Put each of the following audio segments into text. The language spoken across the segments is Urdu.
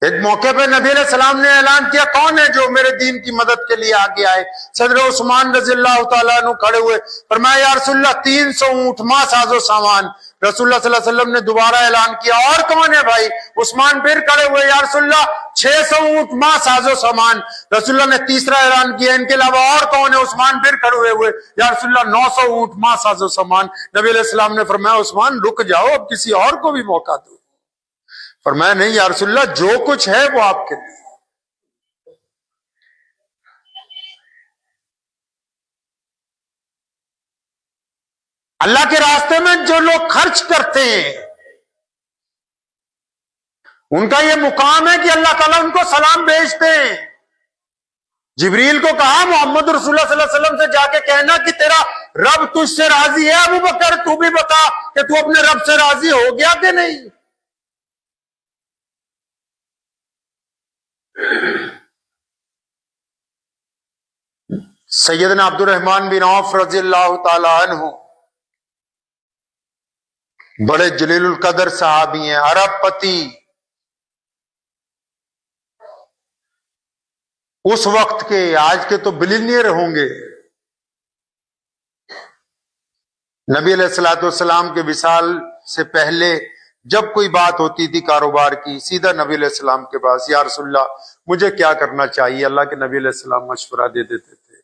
ایک موقع پہ نبی علیہ السلام نے اعلان کیا کون ہے جو میرے دین کی مدد کے لیے آگے آئے؟ صدر عثمان رضی اللہ تعالیٰ عنہ کھڑے ہوئے، فرمایا یا رسول اللہ 300 اونٹ ماں ساز و سامان۔ رسول اللہ صلی اللہ علیہ وسلم نے دوبارہ اعلان کیا اور کون ہے بھائی؟ عثمان پھر کھڑے ہوئے، یا رسول اللہ 600 اونٹ ماں ساز و سامان۔ رسول اللہ نے تیسرا اعلان کیا، ان کے علاوہ اور کون ہے؟ عثمان پھر کھڑے ہوئے، یا رسول اللہ 900 اونٹ ماں ساز و سامان۔ نبی علیہ السلام نے فرمایا عثمان رک جاؤ، اب کسی اور کو بھی موقع دو۔ فرمایا نہیں یا رسول اللہ جو کچھ ہے وہ آپ کے لیے۔ اللہ کے راستے میں جو لوگ خرچ کرتے ہیں ان کا یہ مقام ہے کہ اللہ تعالیٰ ان کو سلام بھیجتے ہیں۔ جبریل کو کہا محمد رسول اللہ صلی اللہ علیہ وسلم سے جا کے کہنا کہ تیرا رب تجھ سے راضی ہے۔ ابو بکر تو بھی بتا کہ تو اپنے رب سے راضی ہو گیا کہ نہیں؟ سیدنا عبد الرحمن بن عوف رضی اللہ تعالی عنہ بڑے جلیل القدر صحابی ہیں، عرب پتی، اس وقت کے، آج کے تو بلینئر ہوں گے۔ نبی علیہ الصلوۃ والسلام کے وصال سے پہلے جب کوئی بات ہوتی تھی کاروبار کی، سیدھا نبی علیہ السلام کے پاس، یا رسول اللہ مجھے کیا کرنا چاہیے؟ اللہ کے نبی علیہ السلام مشورہ دے دیتے تھے۔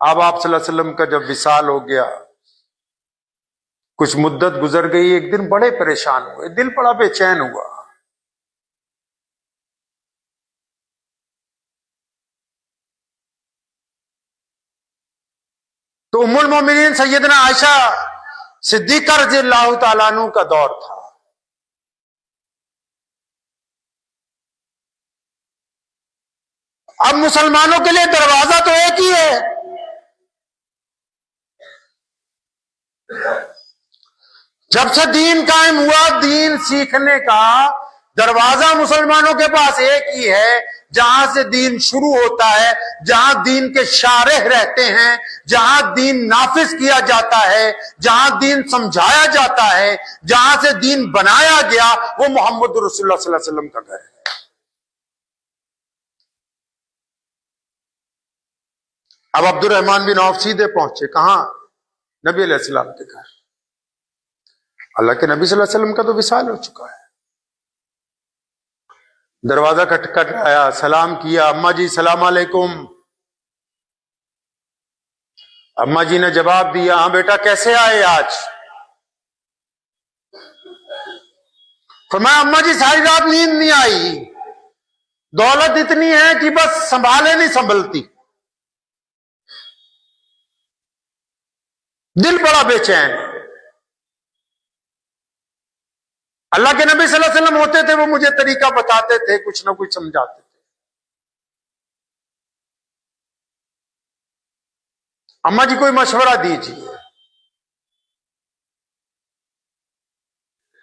اب آپ صلی اللہ علیہ وسلم کا جب وصال ہو گیا، کچھ مدت گزر گئی، ایک دن بڑے پریشان ہوئے، دل بڑا بے چین ہوا۔ تو ام المومنین سیدنا عائشہ صدیقہ رضی اللہ تعالیٰ عنہ کا دور تھا۔ اب مسلمانوں کے لیے دروازہ تو ایک ہی ہے، جب سے دین قائم ہوا دین سیکھنے کا دروازہ مسلمانوں کے پاس ایک ہی ہے، جہاں سے دین شروع ہوتا ہے، جہاں دین کے شارح رہتے ہیں، جہاں دین نافذ کیا جاتا ہے، جہاں دین سمجھایا جاتا ہے، جہاں سے دین بنایا گیا، وہ محمد رسول اللہ صلی اللہ علیہ وسلم کا گھر ہے۔ اب عبد الرحمن بن عوف سیدھے پہنچے کہاں؟ نبی علیہ السلام کے گھر۔ اللہ کے نبی صلی اللہ علیہ وسلم کا تو وصال ہو چکا ہے۔ دروازہ کھٹکھٹ آیا، سلام کیا، اماں جی سلام علیکم۔ اماں جی نے جواب دیا ہاں بیٹا کیسے آئے آج؟ فرمایا اماں جی ساری رات نیند نہیں آئی، دولت اتنی ہے کہ بس سنبھالے نہیں سنبھلتی، دل بڑا بے چین۔ اللہ کے نبی صلی اللہ علیہ وسلم ہوتے تھے وہ مجھے طریقہ بتاتے تھے، کچھ نہ کچھ سمجھاتے تھے۔ اماں جی کوئی مشورہ دیجیے۔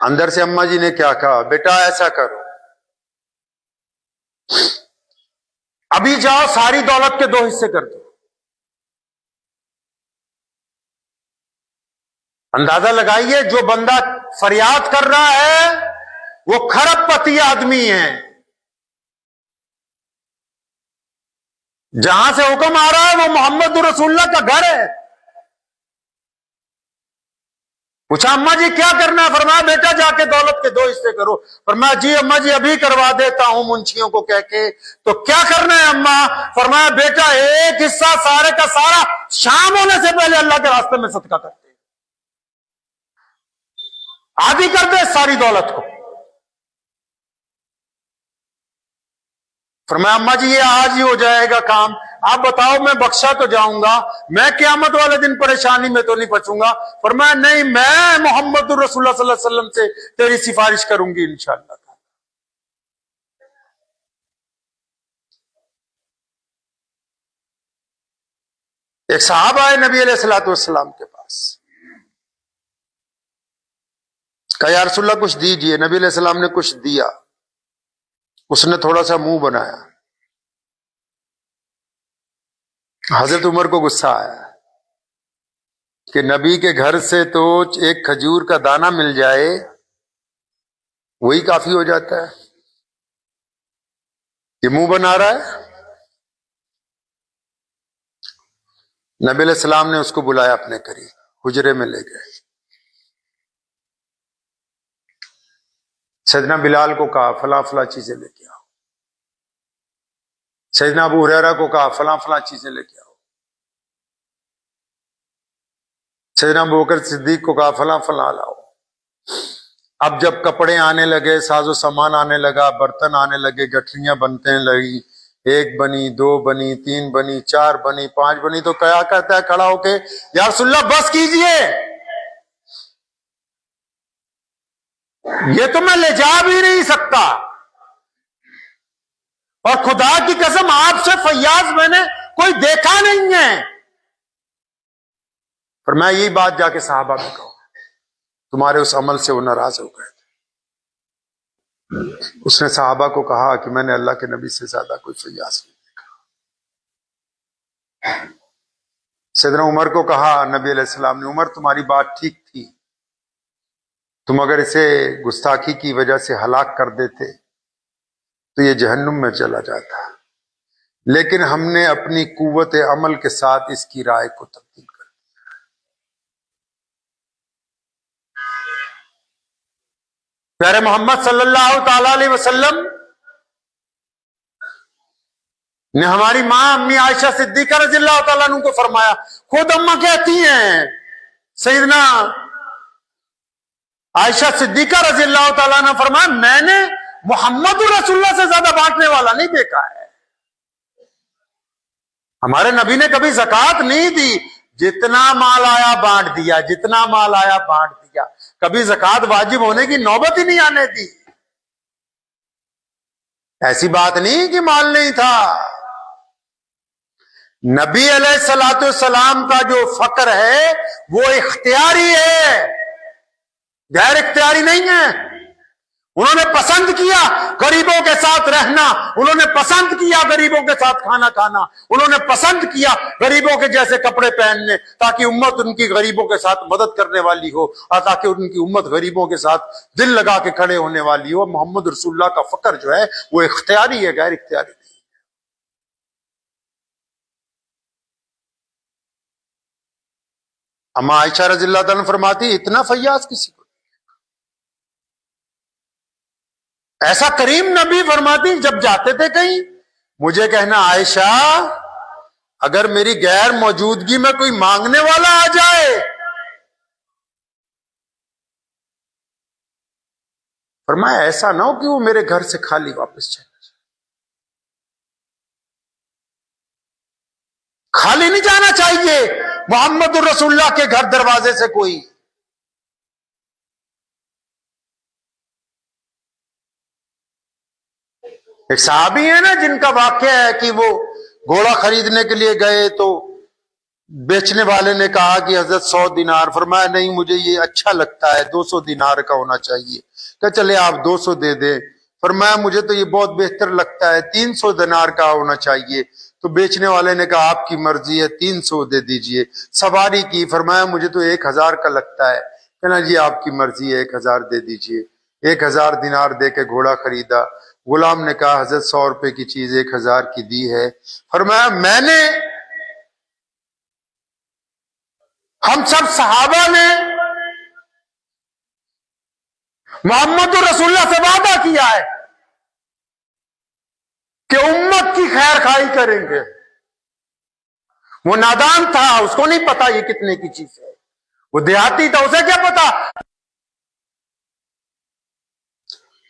اندر سے اماں جی نے کیا کہا؟ بیٹا ایسا کرو، ابھی جاؤ ساری دولت کے 2 حصے کر دو۔ اندازہ لگائیے جو بندہ فریاد کر رہا ہے وہ کھرب پتی آدمی ہے، جہاں سے حکم آ رہا ہے وہ محمد رسول اللہ کا گھر ہے۔ پوچھا اماں جی کیا کرنا ہے؟ فرمایا بیٹا جا کے دولت کے 2 حصے کرو۔ فرمایا جی اماں جی ابھی کروا دیتا ہوں منشیوں کو کہہ کے۔ تو کیا کرنا ہے اماں؟ فرمایا بیٹا ایک حصہ سارے کا سارا شام ہونے سے پہلے اللہ کے راستے میں صدقہ کرتے، آدھی کر دے ساری دولت کو۔ فرمایا اماں جی یہ آج ہی ہو جائے گا کام، آپ بتاؤ میں بخشا تو جاؤں گا، میں قیامت والے دن پریشانی میں تو نہیں پھنسوں گا؟ فرمایا نہیں میں محمد رسول اللہ صلی اللہ علیہ وسلم سے تیری سفارش کروں گی انشاءاللہ۔ ایک صحابہ آئے نبی علیہ الصلوۃ والسلام کے پاس، کہا یا رسول اللہ کچھ دیجئے۔ نبی علیہ السلام نے کچھ دیا، اس نے تھوڑا سا منہ بنایا، حضرت عمر کو غصہ آیا کہ نبی کے گھر سے تو ایک کھجور کا دانہ مل جائے وہی کافی ہو جاتا ہے، یہ منہ بنا رہا ہے. نبی علیہ السلام نے اس کو بلایا اپنے قریب، حجرے میں لے گئے. سیدنا بلال کو کہا فلاں فلاں چیزیں لے کے آؤ. سیدنا ابو ہریرہ کو کہا فلاں فلاں چیزیں لے کے آؤ. سیدنا ابوبکر صدیق کو کہا فلاں فلاں لاؤ. اب جب کپڑے آنے لگے، ساز و سامان آنے لگا، برتن آنے لگے، گٹھریاں بنتے لگی، 1 بنی، 2 بنی، 3 بنی، 4 بنی، 5 بنی، تو کیا کہتا ہے کھڑا ہو کے، یا رسول اللہ بس کیجئے، یہ تو میں لے جا بھی نہیں سکتا، اور خدا کی قسم آپ سے فیاض میں نے کوئی دیکھا نہیں ہے. فرمایا یہی بات جا کے صحابہ میں کہو، تمہارے اس عمل سے وہ ناراض ہو گئے تھے. اس نے صحابہ کو کہا کہ میں نے اللہ کے نبی سے زیادہ کوئی فیاض نہیں دیکھا. سیدنا عمر کو کہا نبی علیہ السلام نے، عمر تمہاری بات ٹھیک تھی، تم اگر اسے گستاخی کی وجہ سے ہلاک کر دیتے تو یہ جہنم میں چلا جاتا، لیکن ہم نے اپنی قوت عمل کے ساتھ اس کی رائے کو تبدیل کر دیا. پیارے محمد صلی اللہ تعالی علیہ وسلم نے ہماری ماں امی عائشہ صدیقہ رضی اللہ تعالیٰ عنہ کو فرمایا، خود اماں کہتی ہیں، سیدنا عائشہ صدیقہ رضی اللہ تعالیٰ عنہ فرمایا، میں نے محمد رسول اللہ سے زیادہ بانٹنے والا نہیں دیکھا ہے. ہمارے نبی نے کبھی زکوٰۃ نہیں دی، جتنا مال آیا بانٹ دیا، جتنا مال آیا بانٹ دیا، کبھی زکوٰۃ واجب ہونے کی نوبت ہی نہیں آنے دی. ایسی بات نہیں کہ مال نہیں تھا. نبی علیہ الصلوۃ والسلام کا جو فقر ہے وہ اختیاری ہے، غیر اختیاری نہیں ہے. انہوں نے پسند کیا غریبوں کے ساتھ رہنا، انہوں نے پسند کیا غریبوں کے ساتھ کھانا کھانا، انہوں نے پسند کیا غریبوں کے جیسے کپڑے پہننے، تاکہ امت ان کی غریبوں کے ساتھ مدد کرنے والی ہو، اور تاکہ ان کی امت غریبوں کے ساتھ دل لگا کے کھڑے ہونے والی ہو. محمد رسول اللہ کا فقر جو ہے وہ اختیاری ہے، غیر اختیاری نہیں. اما عائشہ رضی اللہ تعالیٰ عنہ فرماتی اتنا فیاض کسی کو، ایسا کریم نبی فرماتی جب جاتے تھے کہیں مجھے کہنا عائشہ اگر میری غیر موجودگی میں کوئی مانگنے والا آ جائے، فرمایا ایسا نہ ہو کہ وہ میرے گھر سے خالی واپس چلے جائے. خالی نہیں جانا چاہیے محمد الرسول اللہ کے گھر دروازے سے کوئی. ایک صحابی ہے نا جن کا واقعہ ہے کہ وہ گھوڑا خریدنے کے لیے گئے تو بیچنے والے نے کہا کہ حضرت 100 دینار، فرمایا نہیں مجھے یہ اچھا لگتا ہے 200 دینار کا ہونا چاہیے. کہ چلے آپ 200 دے دیں. فرمایا مجھے تو یہ بہت بہتر لگتا ہے 300 دینار کا ہونا چاہیے. تو بیچنے والے نے کہا آپ کی مرضی ہے 300 دے دیجئے. سواری کی، فرمایا مجھے تو 1000 کا لگتا ہے. کہنا جی آپ کی مرضی ہے 1000 دے دیجئے. 1000 دینار دے کے گھوڑا خریدا. غلام نے کہا حضرت 100 روپے کی چیز 1000 کی دی ہے. فرمایا میں نے، ہم سب صحابہ نے محمد رسول اللہ سے وعدہ کیا ہے کہ امت کی خیر خواہی کریں گے. وہ نادان تھا، اس کو نہیں پتا یہ کتنے کی چیز ہے، وہ دیہاتی تھا، اسے کیا پتا.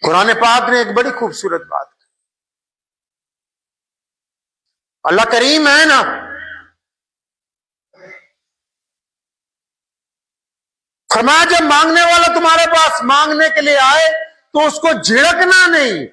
قرآن پاک نے ایک بڑی خوبصورت بات کی. اللہ کریم ہے نا، فرمایا جب مانگنے والا تمہارے پاس مانگنے کے لیے آئے تو اس کو جھڑکنا نہیں.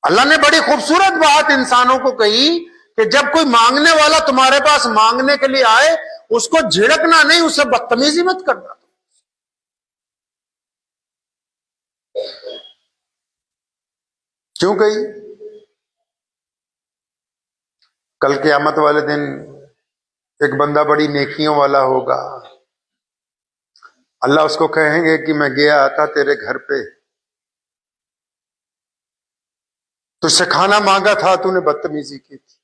اللہ نے بڑی خوبصورت بات انسانوں کو کہی کہ جب کوئی مانگنے والا تمہارے پاس مانگنے کے لیے آئے اس کو جھڑکنا نہیں، اس سے بدتمیزی مت کرنا. کیوں کہی؟ کل قیامت والے دن ایک بندہ بڑی نیکیوں والا ہوگا، اللہ اس کو کہیں گے کہ میں گیا تھا تیرے گھر پہ، تجھ سے کھانا مانگا تھا، تو نے بدتمیزی کی تھی،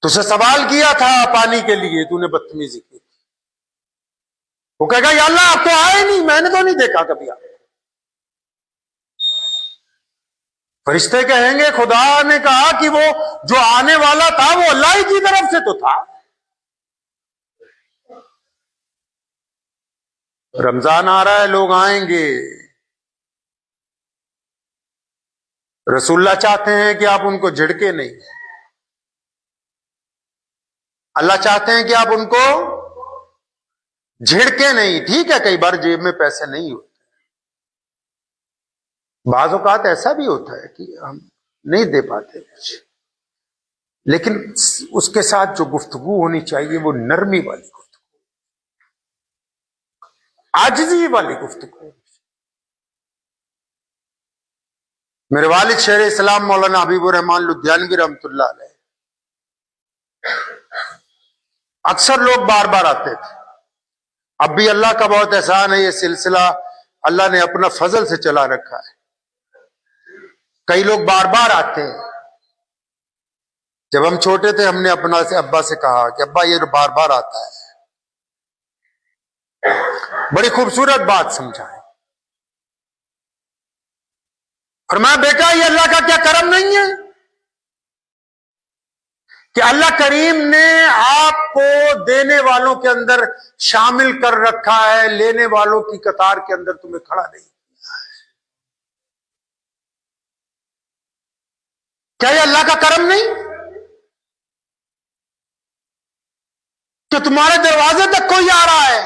تجھ سے سوال کیا تھا پانی کے لیے، تو نے بدتمیزی کی تھی۔ وہ کہے گا یا اللہ آپ تو آئے نہیں، میں نے تو نہیں دیکھا کبھی آپ کو۔ فرشتے کہیں گے خدا نے کہا کہ وہ جو آنے والا تھا وہ اللہ ہی کی طرف سے تو تھا۔ رمضان آ رہا ہے، لوگ آئیں گے، رسول اللہ چاہتے ہیں کہ آپ ان کو جھڑکے نہیں، اللہ چاہتے ہیں کہ آپ ان کو جھڑکے نہیں۔ ٹھیک ہے کئی بار جیب میں پیسے نہیں ہوتے، بعض اوقات ایسا بھی ہوتا ہے کہ ہم نہیں دے پاتے کچھ، لیکن اس کے ساتھ جو گفتگو ہونی چاہیے وہ نرمی والی گفتگو، عاجزی والی گفتگو۔ میرے والد شیخ اسلام مولانا حبیب الرحمان لدھیانوی رحمۃ اللہ علیہ، اکثر لوگ بار بار آتے تھے، اب بھی اللہ کا بہت احسان ہے، یہ سلسلہ اللہ نے اپنا فضل سے چلا رکھا ہے، کئی لوگ بار بار آتے ہیں۔ جب ہم چھوٹے تھے ہم نے اپنا ابا سے کہا کہ ابا یہ بار بار آتا ہے، بڑی خوبصورت بات سمجھائیں، فرمایا بیٹا یہ اللہ کا کیا کرم نہیں ہے کہ اللہ کریم نے آپ کو دینے والوں کے اندر شامل کر رکھا ہے، لینے والوں کی قطار کے اندر تمہیں کھڑا نہیں۔ کیا یہ اللہ کا کرم نہیں کہ تمہارے دروازے تک کوئی آ رہا ہے؟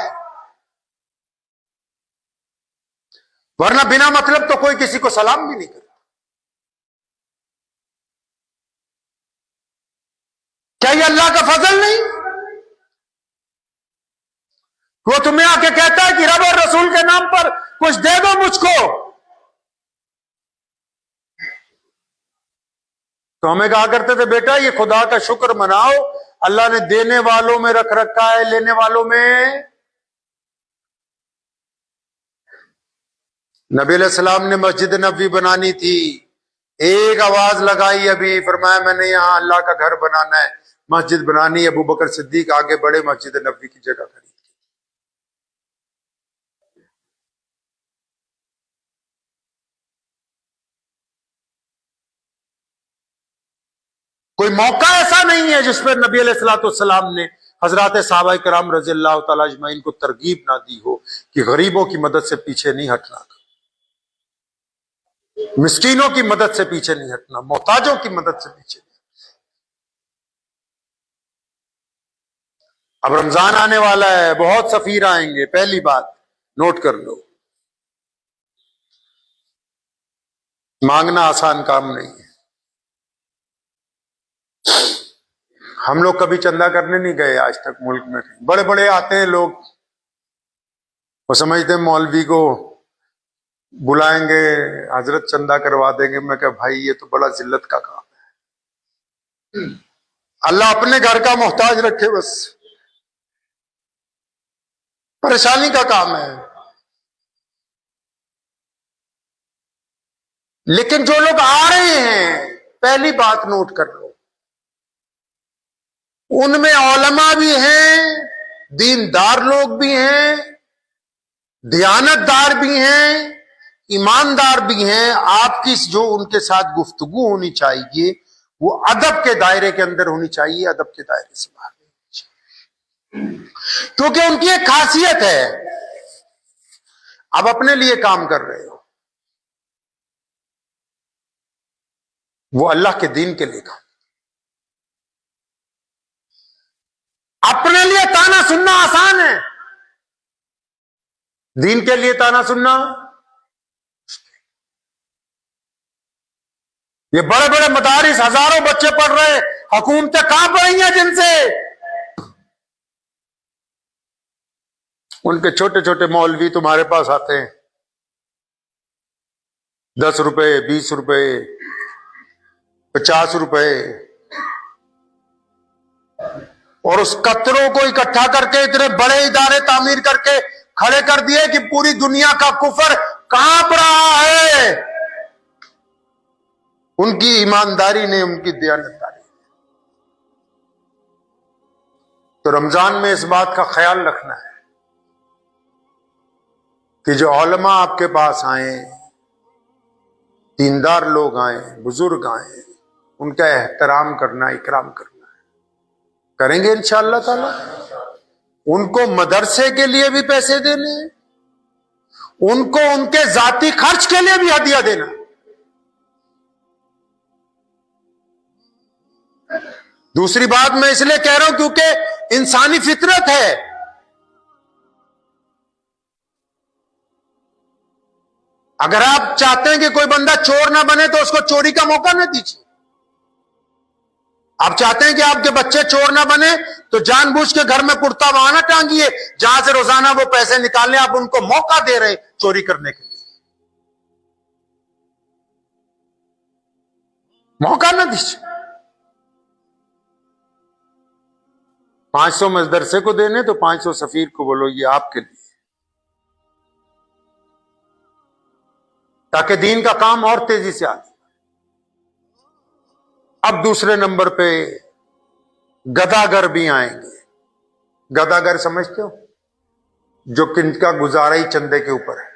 ورنہ بنا مطلب تو کوئی کسی کو سلام بھی نہیں کرتا۔ کیا یہ اللہ کا فضل نہیں؟ وہ تمہیں آ کے کہتا ہے کہ رب اور رسول کے نام پر کچھ دے دو مجھ کو، تو ہمیں کہا کرتے تھے بیٹا یہ خدا کا شکر مناؤ، اللہ نے دینے والوں میں رکھ رکھا ہے، لینے والوں میں۔ نبی علیہ السلام نے مسجد نبوی بنانی تھی، ایک آواز لگائی ابھی، فرمایا میں نے یہاں اللہ کا گھر بنانا ہے، مسجد بنانی، ابو بکر صدیق آگے بڑے، مسجد نبوی کی جگہ خرید۔ کوئی موقع ایسا نہیں ہے جس پر نبی علیہ الصلوۃ والسلام نے حضرات صحابہ کرام رضی اللہ تعالی اجمعین کو ترغیب نہ دی ہو کہ غریبوں کی مدد سے پیچھے نہیں ہٹنا، مسکینوں کی مدد سے پیچھے نہیں ہٹنا، محتاجوں کی مدد سے پیچھے نہیں۔ اب رمضان آنے والا ہے، بہت سفیر آئیں گے، پہلی بات نوٹ کر لو، مانگنا آسان کام نہیں ہے۔ ہم لوگ کبھی چندہ کرنے نہیں گئے آج تک ملک میں، بڑے بڑے آتے ہیں لوگ، وہ سمجھتے ہیں مولوی کو بلائیں گے حضرت چندہ کروا دیں گے، میں کہا بھائی یہ تو بڑا ذلت کا کام ہے، اللہ اپنے گھر کا محتاج رکھے، بس پریشانی کا کام ہے۔ لیکن جو لوگ آ رہے ہیں پہلی بات نوٹ کر لو، ان میں علماء بھی ہیں، دیندار لوگ بھی ہیں، دیانتدار بھی ہیں، ایماندار بھی ہیں۔ آپ کی جو ان کے ساتھ گفتگو ہونی چاہیے وہ ادب کے دائرے کے اندر ہونی چاہیے، ادب کے دائرے سے باہر نہیں ہونی چاہیے، کیونکہ ان کی ایک خاصیت ہے، آپ اپنے لیے کام کر رہے ہو، وہ اللہ کے دین کے لیے کام۔ اپنے لیے تانا سننا آسان ہے، دین کے لیے تانا سننا، یہ بڑے بڑے مدارس ہزاروں بچے پڑھ رہے، حکومتیں کہاں پڑھی ہیں جن سے؟ ان کے چھوٹے چھوٹے مولوی تمہارے پاس آتے ہیں، 10 روپے 20 روپے 50 روپے، اور اس قطروں کو اکٹھا کر کے اتنے بڑے ادارے تعمیر کر کے کھڑے کر دیے کہ پوری دنیا کا کفر کانپ رہا ہے. ان کی ایمانداری نے، ان کی دیانتداری. تو رمضان میں اس بات کا خیال رکھنا ہے کہ جو علماء آپ کے پاس آئیں، دیندار لوگ آئیں، بزرگ آئیں، ان کا احترام کرنا، اکرام کرنا ہے. کریں گے انشاءاللہ تعالی. ان کو مدرسے کے لیے بھی پیسے دینے، ان کو ان کے ذاتی خرچ کے لیے بھی ہدیہ دینا. دوسری بات میں اس لیے کہہ رہا ہوں کیونکہ انسانی فطرت ہے. اگر آپ چاہتے ہیں کہ کوئی بندہ چور نہ بنے تو اس کو چوری کا موقع نہ دیجیے. آپ چاہتے ہیں کہ آپ کے بچے چور نہ بنے تو جان بوجھ کے گھر میں کرتا وہاں نہ ٹانگیے جہاں سے روزانہ وہ پیسے نکالنے. آپ ان کو موقع دے رہے چوری کرنے کے لیے. موقع نہ دیجیے. 500 مدرسے کو دینے تو 500 سفیر کو بولو یہ آپ کے لیے، تاکہ دین کا کام اور تیزی سے آگے. اب دوسرے نمبر پہ گداگر بھی آئیں گے. گداگر سمجھتے ہو؟ جو کن کا گزارا ہی چندے کے اوپر ہے،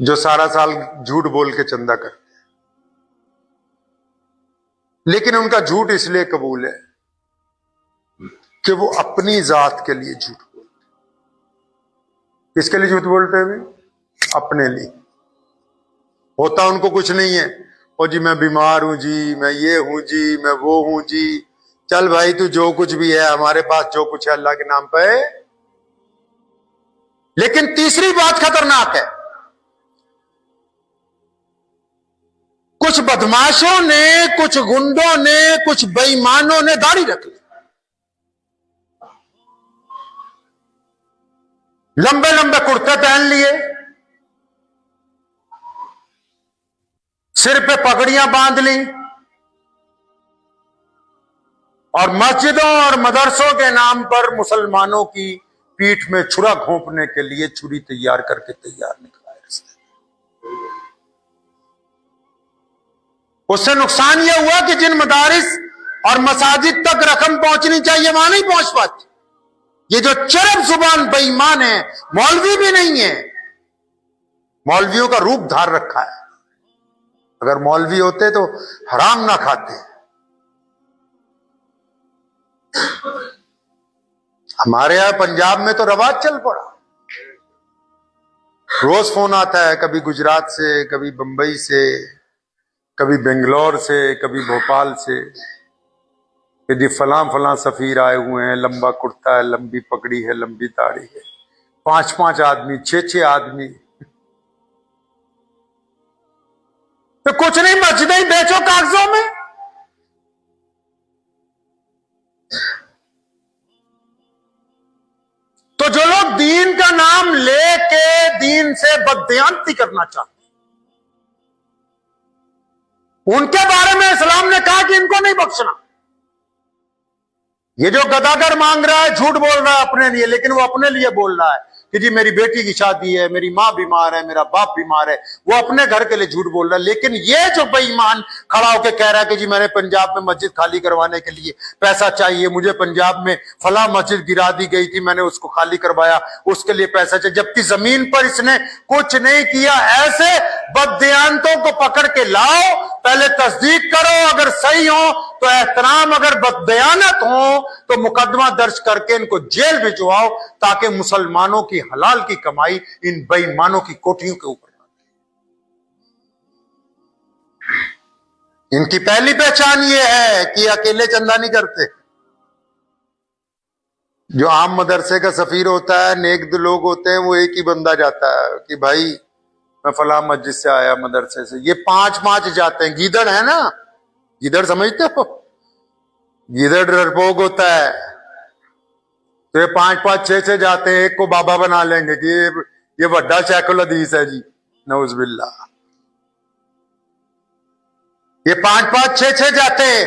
جو سارا سال جھوٹ بول کے چندہ کرتے ہیں. لیکن ان کا جھوٹ اس لیے قبول ہے کہ وہ اپنی ذات کے لیے جھوٹ بولتے. کس کے لیے جھوٹ بولتے ہیں؟ اپنے لیے. ہوتا ان کو کچھ نہیں ہے. او جی میں بیمار ہوں جی، میں یہ ہوں جی، میں وہ ہوں جی. چل بھائی تو جو کچھ بھی ہے، ہمارے پاس جو کچھ ہے اللہ کے نام پہ ہے. لیکن تیسری بات خطرناک ہے. کچھ بدماشوں نے، کچھ گنڈوں نے، کچھ بے ایمانوں نے داڑھی رکھ لی، لمبے لمبے کرتے پہن لیے، سر پہ پگڑیاں باندھ لی، اور مسجدوں اور مدرسوں کے نام پر مسلمانوں کی پیٹھ میں چھرا گھونپنے کے لیے چھری تیار کر کے تیار نکلا ہے رستے. اس سے نقصان یہ ہوا کہ جن مدارس اور مساجد تک رقم پہنچنی چاہیے وہاں نہیں پہنچ پاتی. یہ جو چرب زبان بے ایمان ہے، مولوی بھی نہیں ہے، مولویوں کا روپ دھار رکھا ہے. اگر مولوی ہوتے تو حرام نہ کھاتے. ہمارے یہاں پنجاب میں تو رواج چل پڑا. روز فون آتا ہے، کبھی گجرات سے، کبھی بمبئی سے، کبھی بنگلور سے، کبھی بھوپال سے، کہ جی فلاں فلاں سفیر آئے ہوئے ہیں، لمبا کرتا ہے، لمبی پگڑی ہے، لمبی داڑھی ہے، 5 آدمی، 6 آدمی. تو کچھ نہیں، مسجدیں ہی بیچو کاغذوں میں. تو جو لوگ دین کا نام لے کے دین سے بددیانتی کرنا چاہتے ہیں، ان کے بارے میں اسلام نے کہا کہ ان کو نہیں بخشنا. یہ جو گداگر مانگ رہا ہے، جھوٹ بول رہا ہے اپنے لیے، لیکن وہ اپنے لیے بول رہا ہے کہ جی میری بیٹی کی شادی ہے، میری ماں بیمار ہے، میرا باپ بیمار ہے. وہ اپنے گھر کے لیے جھوٹ بول رہا ہے. لیکن یہ جو بے ایمان کھڑا ہو کے کہہ رہا ہے کہ جی میں نے پنجاب میں مسجد خالی کروانے کے لیے پیسہ چاہیے، مجھے پنجاب میں فلاں مسجد گرا دی گئی تھی، میں نے اس کو خالی کروایا، اس کے لیے پیسہ چاہیے، جبکہ زمین پر اس نے کچھ نہیں کیا. ایسے بددیانتوں کو پکڑ کے لاؤ، پہلے تصدیق کرو، اگر صحیح ہو تو احترام، اگر بددیانت ہو تو مقدمہ درج کر کے ان کو جیل بھجواؤ، تاکہ مسلمانوں کی حلال کی کمائی ان بے ایمانوں کی کوٹھیوں کے اوپر. ان کی پہلی پہچان یہ ہے کہ اکیلے چندہ نہیں کرتے. جو عام مدرسے کا سفیر ہوتا ہے، نیک دل لوگ ہوتے ہیں، وہ ایک ہی بندہ جاتا ہے کہ بھائی میں فلاں مسجد سے آیا، مدرسے سے. یہ 5 جاتے ہیں. گیدڑ ہے نا، گیدڑ سمجھتے ہو؟ گیدڑ ڈرپوک ہوتا ہے. تو یہ 5 6 جاتے ہیں، ایک کو بابا بنا لیں گے کہ یہ بڑا شیخ الحدیث ہے جی، نعوذ باللہ. یہ 5 6 جاتے ہیں.